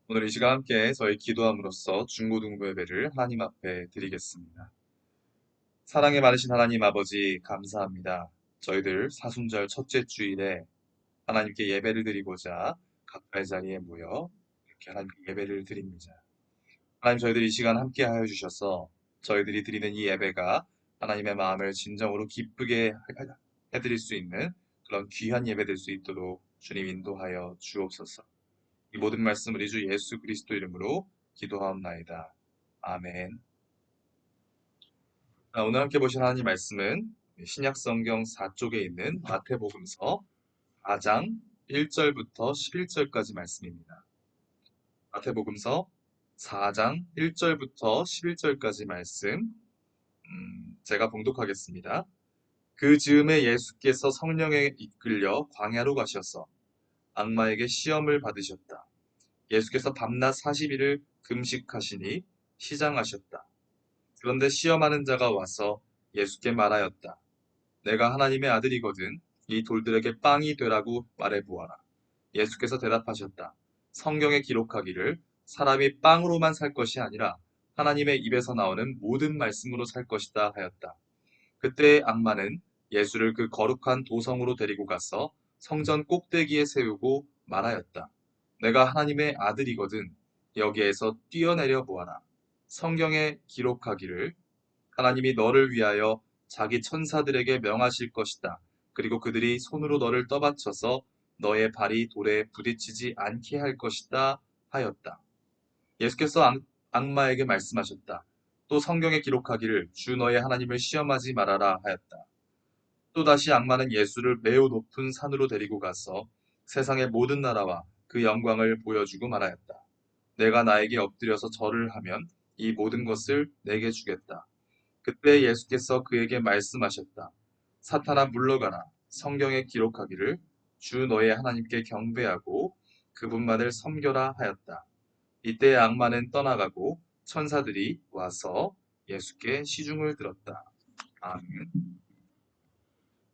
오늘 이 시간 함께 저희 기도함으로써 중고등부 예배를 하나님 앞에 드리겠습니다. 사랑의 많으신 하나님 아버지 감사합니다. 저희들 사순절 첫째 주일에 하나님께 예배를 드리고자 각자의 자리에 모여 이렇게 하나님께 예배를 드립니다. 하나님 저희들 이 시간 함께 하여 주셔서 저희들이 드리는 이 예배가 하나님의 마음을 진정으로 기쁘게 해드릴 수 있는 그런 귀한 예배 될 수 있도록 주님 인도하여 주옵소서. 이 모든 말씀 우리 주 예수 그리스도 이름으로 기도하옵나이다. 아멘. 오늘 함께 보실 하나님 말씀은 신약 성경 4쪽에 있는 마태복음서 4장 1절부터 11절까지 말씀입니다. 마태복음서 4장 1절부터 11절까지 말씀 제가 봉독하겠습니다. 그 즈음에 예수께서 성령에 이끌려 광야로 가셔서 악마에게 시험을 받으셨다. 예수께서 밤낮 40일을 금식하시니 시장하셨다. 그런데 시험하는 자가 와서 예수께 말하였다. 내가 하나님의 아들이거든 이 돌들에게 빵이 되라고 말해보아라. 예수께서 대답하셨다. 성경에 기록하기를 사람이 빵으로만 살 것이 아니라 하나님의 입에서 나오는 모든 말씀으로 살 것이다 하였다. 그때 악마는 예수를 그 거룩한 도성으로 데리고 가서 성전 꼭대기에 세우고 말하였다. 내가 하나님의 아들이거든 여기에서 뛰어내려 보아라. 성경에 기록하기를 하나님이 너를 위하여 자기 천사들에게 명하실 것이다. 그리고 그들이 손으로 너를 떠받쳐서 너의 발이 돌에 부딪히지 않게 할 것이다 하였다. 예수께서 악마에게 말씀하셨다. 또 성경에 기록하기를 주 너의 하나님을 시험하지 말아라 하였다. 또다시 악마는 예수를 매우 높은 산으로 데리고 가서 세상의 모든 나라와 그 영광을 보여주고 말하였다. 내가 나에게 엎드려서 절을 하면 이 모든 것을 내게 주겠다. 그때 예수께서 그에게 말씀하셨다. 사탄아 물러가라. 성경에 기록하기를 주 너의 하나님께 경배하고 그분만을 섬겨라 하였다. 이때 악마는 떠나가고 천사들이 와서 예수께 시중을 들었다. 아멘.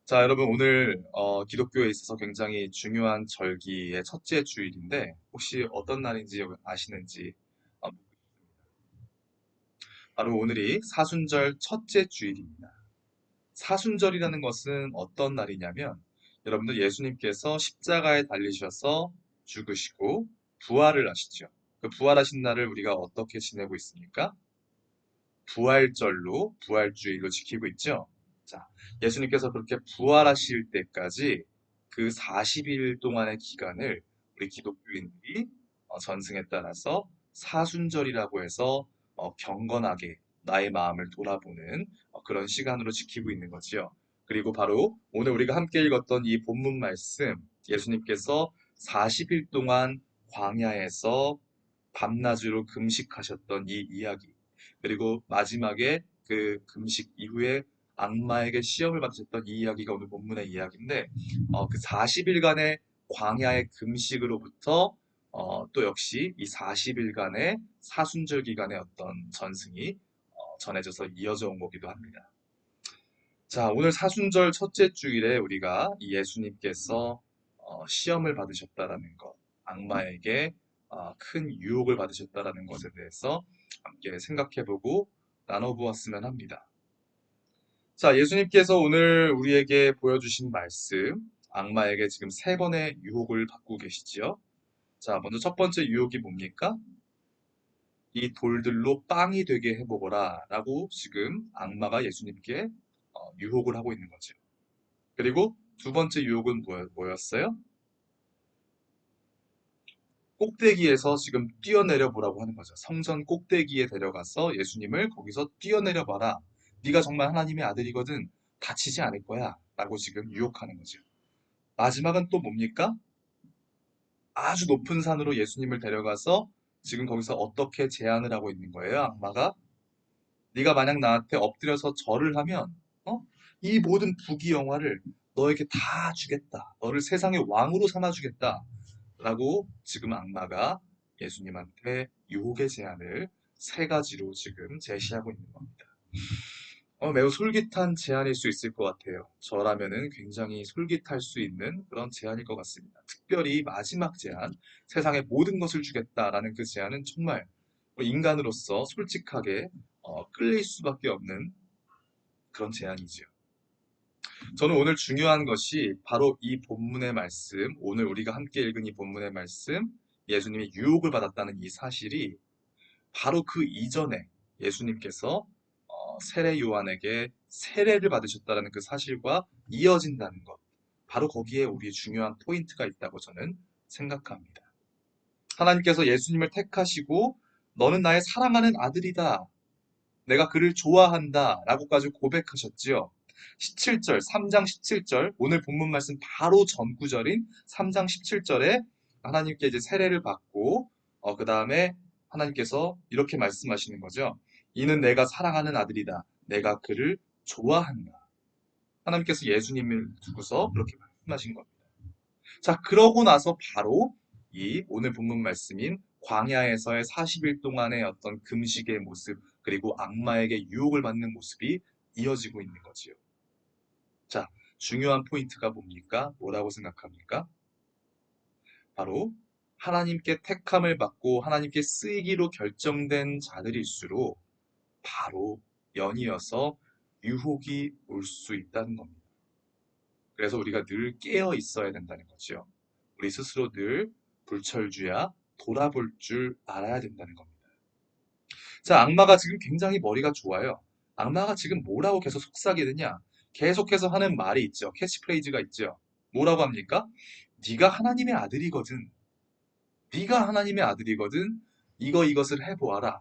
자, 여러분 오늘 기독교에 있어서 굉장히 중요한 절기의 첫째 주일인데 혹시 어떤 날인지 아시는지 어, 바로 오늘이 사순절 첫째 주일입니다. 사순절이라는 것은 어떤 날이냐면 여러분들 예수님께서 십자가에 달리셔서 죽으시고 부활을 하시죠. 그 부활하신 날을 우리가 어떻게 지내고 있습니까? 부활절로 부활주일로 지키고 있죠. 자, 예수님께서 그렇게 부활하실 때까지 그 40일 동안의 기간을 우리 기독교인들이 전승에 따라서 사순절이라고 해서 경건하게 나의 마음을 돌아보는 그런 시간으로 지키고 있는 거지요. 그리고 바로 오늘 우리가 함께 읽었던 이 본문 말씀, 예수님께서 40일 동안 광야에서 밤낮으로 금식하셨던 이 이야기, 그리고 마지막에 그 금식 이후에 악마에게 시험을 받으셨던 이 이야기가 오늘 본문의 이야기인데, 그 40일간의 광야의 금식으로부터 또 역시 이 40일간의 사순절 기간의 어떤 전승이 전해져서 이어져 온 거기도 합니다. 자, 오늘 사순절 첫째 주일에 우리가 이 예수님께서 시험을 받으셨다라는 것, 악마에게 큰 유혹을 받으셨다라는 것에 대해서 함께 생각해보고 나눠보았으면 합니다. 자, 예수님께서 오늘 우리에게 보여주신 말씀, 악마에게 지금 세 번의 유혹을 받고 계시지요. 자, 먼저 첫 번째 유혹이 뭡니까? 이 돌들로 빵이 되게 해보거라 라고 지금 악마가 예수님께 유혹을 하고 있는 거죠. 그리고 두 번째 유혹은 뭐였어요? 꼭대기에서 지금 뛰어내려 보라고 하는 거죠. 성전 꼭대기에 데려가서 예수님을 거기서 뛰어내려 봐라. 네가 정말 하나님의 아들이거든. 다치지 않을 거야. 라고 지금 유혹하는 거죠. 마지막은 또 뭡니까? 아주 높은 산으로 예수님을 데려가서 지금 거기서 어떻게 제안을 하고 있는 거예요, 악마가? 네가 만약 나한테 엎드려서 절을 하면 이 모든 부귀영화를 너에게 다 주겠다. 너를 세상의 왕으로 삼아주겠다. 라고 지금 악마가 예수님한테 유혹의 제안을 세 가지로 지금 제시하고 있는 겁니다. 매우 솔깃한 제안일 수 있을 것 같아요. 저라면은 굉장히 솔깃할 수 있는 그런 제안일 것 같습니다. 특별히 마지막 제안, 세상의 모든 것을 주겠다라는 그 제안은 정말 인간으로서 솔직하게 끌릴 수밖에 없는 그런 제안이지요. 저는 오늘 중요한 것이 바로 이 본문의 말씀, 오늘 우리가 함께 읽은 이 본문의 말씀, 예수님이 유혹을 받았다는 이 사실이 바로 그 이전에 예수님께서 세례 요한에게 세례를 받으셨다는 그 사실과 이어진다는 것. 바로 거기에 우리 중요한 포인트가 있다고 저는 생각합니다. 하나님께서 예수님을 택하시고 너는 나의 사랑하는 아들이다. 내가 그를 좋아한다. 라고까지 고백하셨지요. 17절, 3장 17절, 오늘 본문 말씀 바로 전 구절인 3장 17절에 하나님께 이제 세례를 받고, 그 다음에 하나님께서 이렇게 말씀하시는 거죠. 이는 내가 사랑하는 아들이다. 내가 그를 좋아한다. 하나님께서 예수님을 두고서 그렇게 말씀하신 겁니다. 자, 그러고 나서 바로 이 오늘 본문 말씀인 광야에서의 40일 동안의 어떤 금식의 모습, 그리고 악마에게 유혹을 받는 모습이 이어지고 있는 거지요. 자, 중요한 포인트가 뭡니까? 뭐라고 생각합니까? 바로 하나님께 택함을 받고 하나님께 쓰이기로 결정된 자들일수록 바로 연이어서 유혹이 올 수 있다는 겁니다. 그래서 우리가 늘 깨어 있어야 된다는 거죠. 우리 스스로 늘 불철주야 돌아볼 줄 알아야 된다는 겁니다. 자, 악마가 지금 굉장히 머리가 좋아요. 악마가 지금 뭐라고 계속 속삭이느냐? 계속해서 하는 말이 있죠. 캐치프레이즈가 있죠. 뭐라고 합니까? 네가 하나님의 아들이거든. 네가 하나님의 아들이거든. 이것을 해보아라.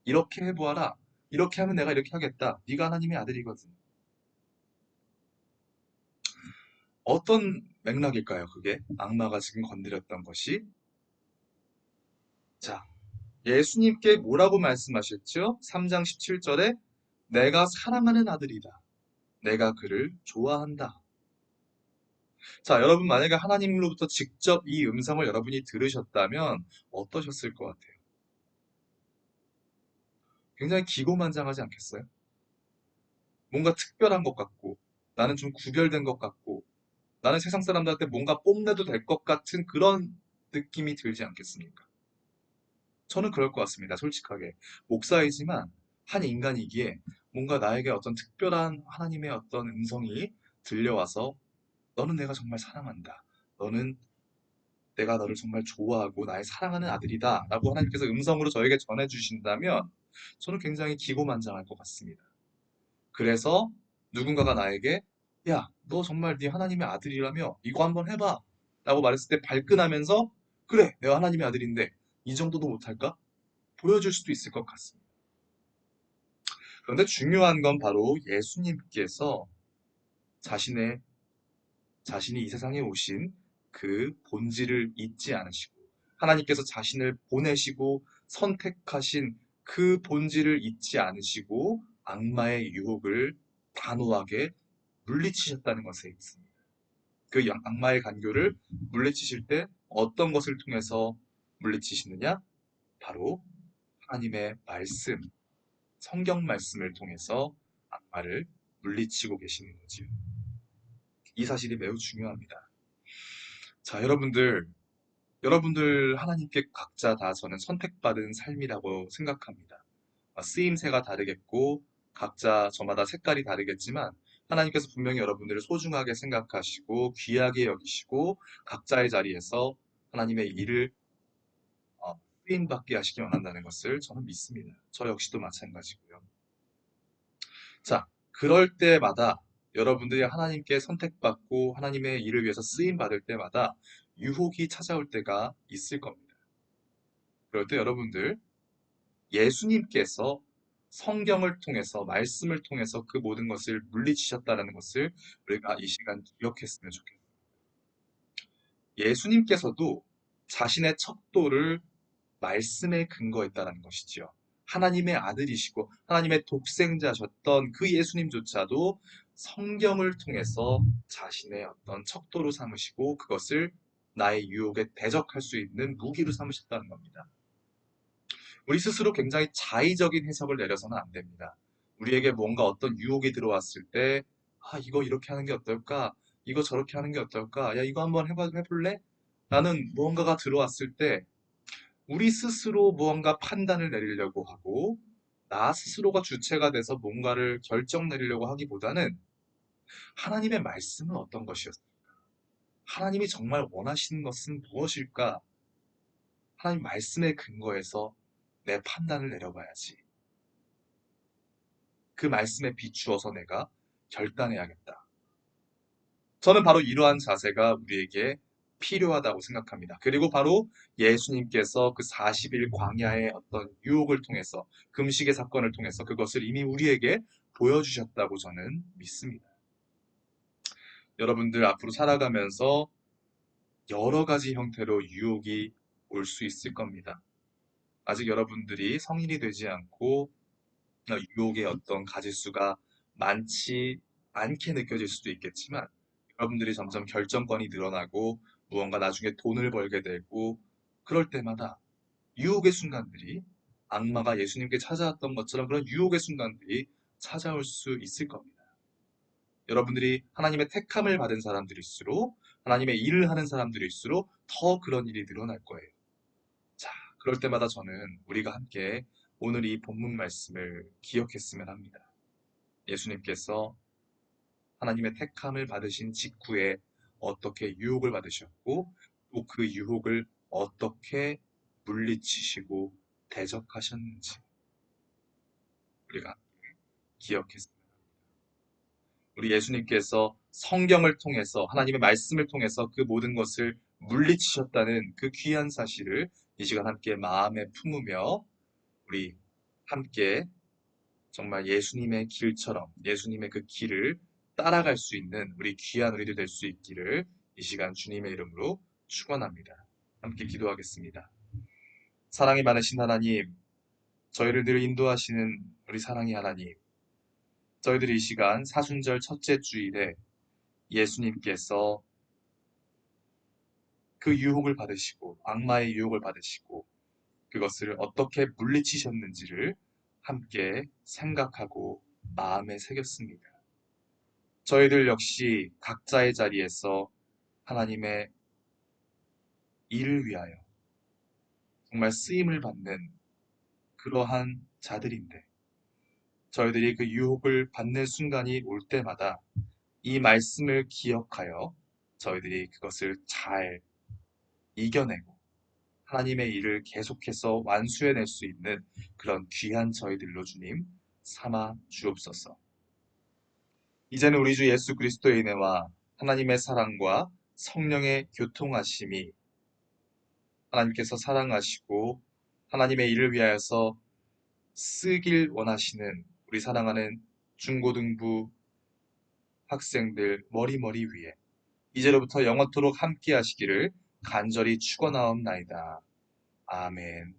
이렇게 해보아라. 이렇게 하면 내가 이렇게 하겠다. 네가 하나님의 아들이거든. 어떤 맥락일까요? 그게 악마가 지금 건드렸던 것이. 자, 예수님께 뭐라고 말씀하셨죠? 3장 17절에 내가 사랑하는 아들이다. 내가 그를 좋아한다. 자, 여러분 만약에 하나님으로부터 직접 이 음성을 여러분이 들으셨다면 어떠셨을 것 같아요? 굉장히 기고만장하지 않겠어요? 뭔가 특별한 것 같고, 나는 좀 구별된 것 같고, 나는 세상 사람들한테 뭔가 뽐내도 될 것 같은 그런 느낌이 들지 않겠습니까? 저는 그럴 것 같습니다. 솔직하게. 목사이지만 한 인간이기에 뭔가 나에게 어떤 특별한 하나님의 어떤 음성이 들려와서 너는 내가 정말 사랑한다. 너는 내가 너를 정말 좋아하고 나의 사랑하는 아들이다. 라고 하나님께서 음성으로 저에게 전해주신다면 저는 굉장히 기고만장할 것 같습니다. 그래서 누군가가 나에게 야, 너 정말 네 하나님의 아들이라며 이거 한번 해봐. 라고 말했을 때 발끈하면서 그래, 내가 하나님의 아들인데 이 정도도 못할까? 보여줄 수도 있을 것 같습니다. 그런데 중요한 건 바로 예수님께서 자신의 자신이 이 세상에 오신 그 본질을 잊지 않으시고 하나님께서 자신을 보내시고 선택하신 그 본질을 잊지 않으시고 악마의 유혹을 단호하게 물리치셨다는 것에 있습니다. 그 악마의 간교를 물리치실 때 어떤 것을 통해서 물리치시느냐? 바로 하나님의 말씀, 성경 말씀을 통해서 악마를 물리치고 계시는 거지요. 이 사실이 매우 중요합니다. 자, 여러분들 하나님께 각자 다 저는 선택받은 삶이라고 생각합니다. 쓰임새가 다르겠고 각자 저마다 색깔이 다르겠지만 하나님께서 분명히 여러분들을 소중하게 생각하시고 귀하게 여기시고 각자의 자리에서 하나님의 일을 쓰임받게 하시기 원한다는 것을 저는 믿습니다. 저 역시도 마찬가지고요. 자, 그럴 때마다 여러분들이 하나님께 선택받고 하나님의 일을 위해서 쓰임받을 때마다 유혹이 찾아올 때가 있을 겁니다. 그럴 때 여러분들 예수님께서 성경을 통해서 말씀을 통해서 그 모든 것을 물리치셨다는 것을 우리가 이 시간 기억했으면 좋겠습니다. 예수님께서도 자신의 척도를 말씀에 근거했다는 것이지요. 하나님의 아들이시고 하나님의 독생자셨던 그 예수님조차도 성경을 통해서 자신의 어떤 척도로 삼으시고 그것을 나의 유혹에 대적할 수 있는 무기로 삼으셨다는 겁니다. 우리 스스로 굉장히 자의적인 해석을 내려서는 안 됩니다. 우리에게 뭔가 어떤 유혹이 들어왔을 때, 이거 이렇게 하는 게 어떨까? 이거 저렇게 하는 게 어떨까? 야, 이거 한번 해볼래? 라는 무언가가 들어왔을 때, 우리 스스로 무언가 판단을 내리려고 하고, 나 스스로가 주체가 돼서 뭔가를 결정 내리려고 하기보다는 하나님의 말씀은 어떤 것이었을까? 하나님이 정말 원하시는 것은 무엇일까? 하나님 말씀에 근거해서 내 판단을 내려봐야지. 그 말씀에 비추어서 내가 결단해야겠다. 저는 바로 이러한 자세가 우리에게 필요하다고 생각합니다. 그리고 바로 예수님께서 그 40일 광야의 어떤 유혹을 통해서, 금식의 사건을 통해서 그것을 이미 우리에게 보여주셨다고 저는 믿습니다. 여러분들 앞으로 살아가면서 여러 가지 형태로 유혹이 올 수 있을 겁니다. 아직 여러분들이 성인이 되지 않고 유혹의 어떤 가짓수가 많지 않게 느껴질 수도 있겠지만, 여러분들이 점점 결정권이 늘어나고 무언가 나중에 돈을 벌게 되고 그럴 때마다 유혹의 순간들이, 악마가 예수님께 찾아왔던 것처럼 그런 유혹의 순간들이 찾아올 수 있을 겁니다. 여러분들이 하나님의 택함을 받은 사람들일수록, 하나님의 일을 하는 사람들일수록 더 그런 일이 늘어날 거예요. 자, 그럴 때마다 저는 우리가 함께 오늘 이 본문 말씀을 기억했으면 합니다. 예수님께서 하나님의 택함을 받으신 직후에 어떻게 유혹을 받으셨고, 또 그 유혹을 어떻게 물리치시고 대적하셨는지 우리가 기억했습니다. 우리 예수님께서 성경을 통해서, 하나님의 말씀을 통해서 그 모든 것을 물리치셨다는 그 귀한 사실을 이 시간 함께 마음에 품으며, 우리 함께 정말 예수님의 길처럼 예수님의 그 길을 따라갈 수 있는 우리 귀한 우리들 될 수 있기를 이 시간 주님의 이름으로 축원합니다. 함께 기도하겠습니다. 사랑이 많으신 하나님, 저희를 늘 인도하시는 우리 사랑의 하나님, 저희들이 이 시간 사순절 첫째 주일에 예수님께서 그 유혹을 받으시고, 악마의 유혹을 받으시고 그것을 어떻게 물리치셨는지를 함께 생각하고 마음에 새겼습니다. 저희들 역시 각자의 자리에서 하나님의 일을 위하여 정말 쓰임을 받는 그러한 자들인데, 저희들이 그 유혹을 받는 순간이 올 때마다 이 말씀을 기억하여 저희들이 그것을 잘 이겨내고 하나님의 일을 계속해서 완수해낼 수 있는 그런 귀한 저희들로 주님 삼아 주옵소서. 이제는 우리 주 예수 그리스도의 은혜와 하나님의 사랑과 성령의 교통하심이, 하나님께서 사랑하시고 하나님의 일을 위하여서 쓰길 원하시는 우리 사랑하는 중고등부 학생들 머리머리 위에 이제로부터 영원토록 함께 하시기를 간절히 축원하옵나이다. 아멘.